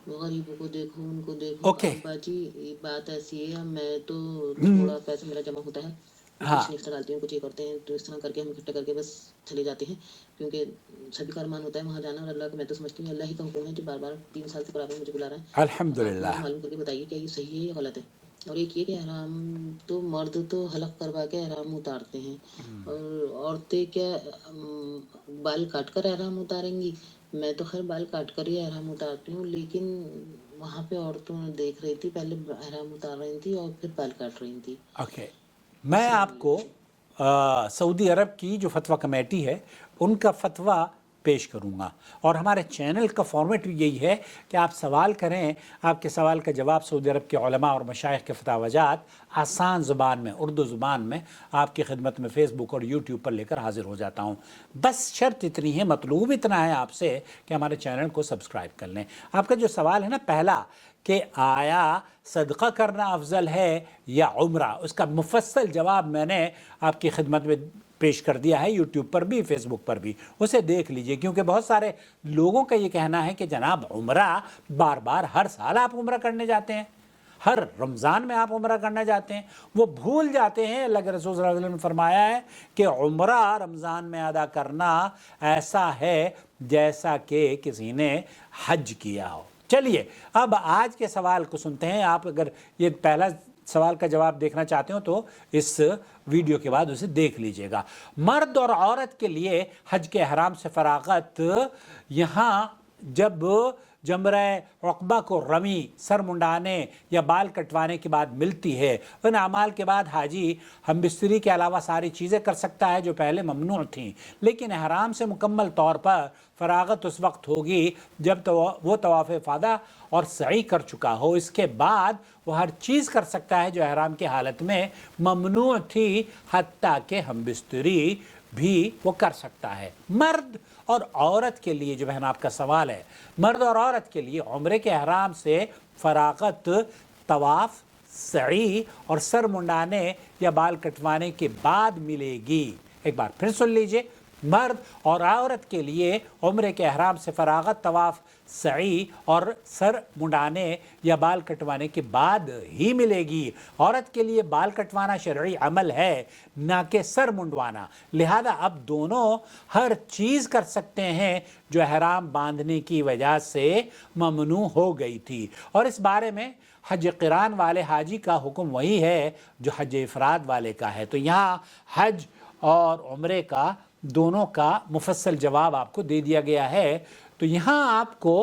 غریبوں کو دیکھو، ان کو دیکھو. اوکے. اب باجی بات ایسی ہے، میں تو تھوڑا پیسہ میرا جمع ہوتا ہے، ہاں کچھ نکتا ڈالتی ہوں، کچھ یہ کرتے ہیں، تو اس طرح کر کے ہم اکٹھا کر کے بس چلے جاتے ہیں. کیونکہ سبھی کا ارمان ہوتا ہے وہاں جانا، اور اللہ کو میں تو سمجھتی ہوں اللہ ہی کا حکم ہے جو بار بار 3 سال سے برابر مجھے بلا رہا ہے. آپ الحمدللہ. مجھے معلوم کر کے بتائیے کیا یہ صحیح ہے یا غلط ہے. اور ایک یہ کہ احرام تو مرد تو حلق کروا کے احرام اتارتے ہیں، اور عورتیں کیا بال کاٹ کر احرام اتاریں گی؟ میں تو خیر بال کاٹ کر ہی احرام اتارتی ہوں، لیکن وہاں پہ عورتوں دیکھ رہی تھی، پہلے احرام اتار رہی تھی اور پھر بال کاٹ رہی تھی. اوکے. میں السلام آپ کو علیکم. سعودی عرب کی جو فتویٰ کمیٹی ہے ان کا فتویٰ پیش کروں گا، اور ہمارے چینل کا فارمیٹ بھی یہی ہے کہ آپ سوال کریں، آپ کے سوال کا جواب سعودی عرب کے علماء اور مشائخ کے فتاوی جات آسان زبان میں، اردو زبان میں آپ کی خدمت میں فیس بک اور یوٹیوب پر لے کر حاضر ہو جاتا ہوں. بس شرط اتنی ہے، مطلوب اتنا ہے آپ سے کہ ہمارے چینل کو سبسکرائب کر لیں. آپ کا جو سوال ہے نا پہلا کہ آیا صدقہ کرنا افضل ہے یا عمرہ، اس کا مفصل جواب میں نے آپ کی خدمت میں پیش کر دیا ہے، یوٹیوب پر بھی فیس بک پر بھی، اسے دیکھ لیجئے. کیونکہ بہت سارے لوگوں کا یہ کہنا ہے کہ جناب عمرہ بار بار ہر سال آپ عمرہ کرنے جاتے ہیں، ہر رمضان میں آپ عمرہ کرنا جاتے ہیں. وہ بھول جاتے ہیں اللہ کے رسول صلی اللہ علیہ وسلم نے فرمایا ہے کہ عمرہ رمضان میں ادا کرنا ایسا ہے جیسا کہ کسی نے حج کیا ہو. چلیے اب آج کے سوال کو سنتے ہیں. آپ اگر یہ پہلا سوال کا جواب دیکھنا چاہتے ہو تو اس ویڈیو کے بعد اسے دیکھ لیجئے گا. مرد اور عورت کے لیے حج کے احرام سے فراغت یہاں جب جمرہ عقبہ کو رمی، سر منڈانے یا بال کٹوانے کے بعد ملتی ہے. ان اعمال کے بعد حاجی ہم بستری کے علاوہ ساری چیزیں کر سکتا ہے جو پہلے ممنوع تھیں، لیکن احرام سے مکمل طور پر فراغت اس وقت ہوگی جب وہ طواف افاضہ اور سعی کر چکا ہو. اس کے بعد وہ ہر چیز کر سکتا ہے جو احرام کی حالت میں ممنوع تھی، حتیٰ کہ ہم بستری بھی وہ کر سکتا ہے. مرد اور عورت کے لیے جو بہن آپ کا سوال ہے، مرد اور عورت کے لیے عمرے کے احرام سے فراغت طواف، سعی اور سر منڈانے یا بال کٹوانے کے بعد ملے گی. ایک بار پھر سن لیجئے، مرد اور عورت کے لیے عمرے کے احرام سے فراغت طواف، سعی اور سر منڈانے یا بال کٹوانے کے بعد ہی ملے گی. عورت کے لیے بال کٹوانا شرعی عمل ہے، نہ کہ سر منڈوانا، لہذا اب دونوں ہر چیز کر سکتے ہیں جو احرام باندھنے کی وجہ سے ممنوع ہو گئی تھی. اور اس بارے میں حج قران والے حاجی کا حکم وہی ہے جو حج افراد والے کا ہے. تو یہاں حج اور عمرے کا دونوں کا مفصل جواب آپ کو دے دیا گیا ہے. تو یہاں آپ کو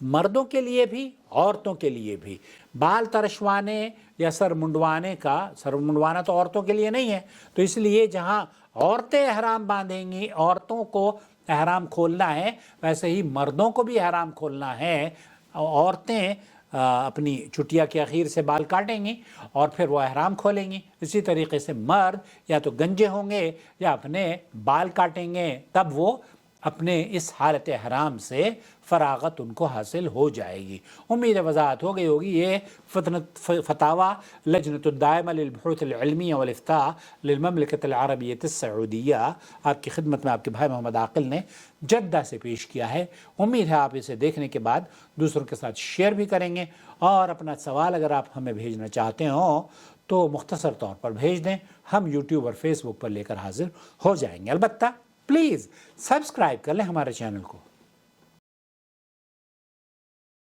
مردوں کے لیے بھی عورتوں کے لیے بھی بال ترشوانے یا سر منڈوانے کا، سر منڈوانا تو عورتوں کے لیے نہیں ہے، تو اس لیے جہاں عورتیں احرام باندھیں گی، عورتوں کو احرام کھولنا ہے، ویسے ہی مردوں کو بھی احرام کھولنا ہے. عورتیں اپنی چٹیا کے اخیر سے بال کاٹیں گی اور پھر وہ احرام کھولیں گی. اسی طریقے سے مرد یا تو گنجے ہوں گے یا اپنے بال کاٹیں گے، تب وہ اپنے اس حالت احرام سے فراغت ان کو حاصل ہو جائے گی. امید وضاحت ہو گئی ہوگی. یہ فتاوی لجنۃ الدائمہ للبحوث العلمیہ والافتاء للمملکۃ العربیۃ السعودیہ آپ کی خدمت میں آپ کے بھائی محمد عاقل نے جدہ سے پیش کیا ہے. امید ہے آپ اسے دیکھنے کے بعد دوسروں کے ساتھ شیئر بھی کریں گے، اور اپنا سوال اگر آپ ہمیں بھیجنا چاہتے ہوں تو مختصر طور پر بھیج دیں، ہم یوٹیوب اور فیس بک پر لے کر حاضر ہو جائیں گے. البتہ پلیز سبسکرائب کر لیں ہمارے چینل کو.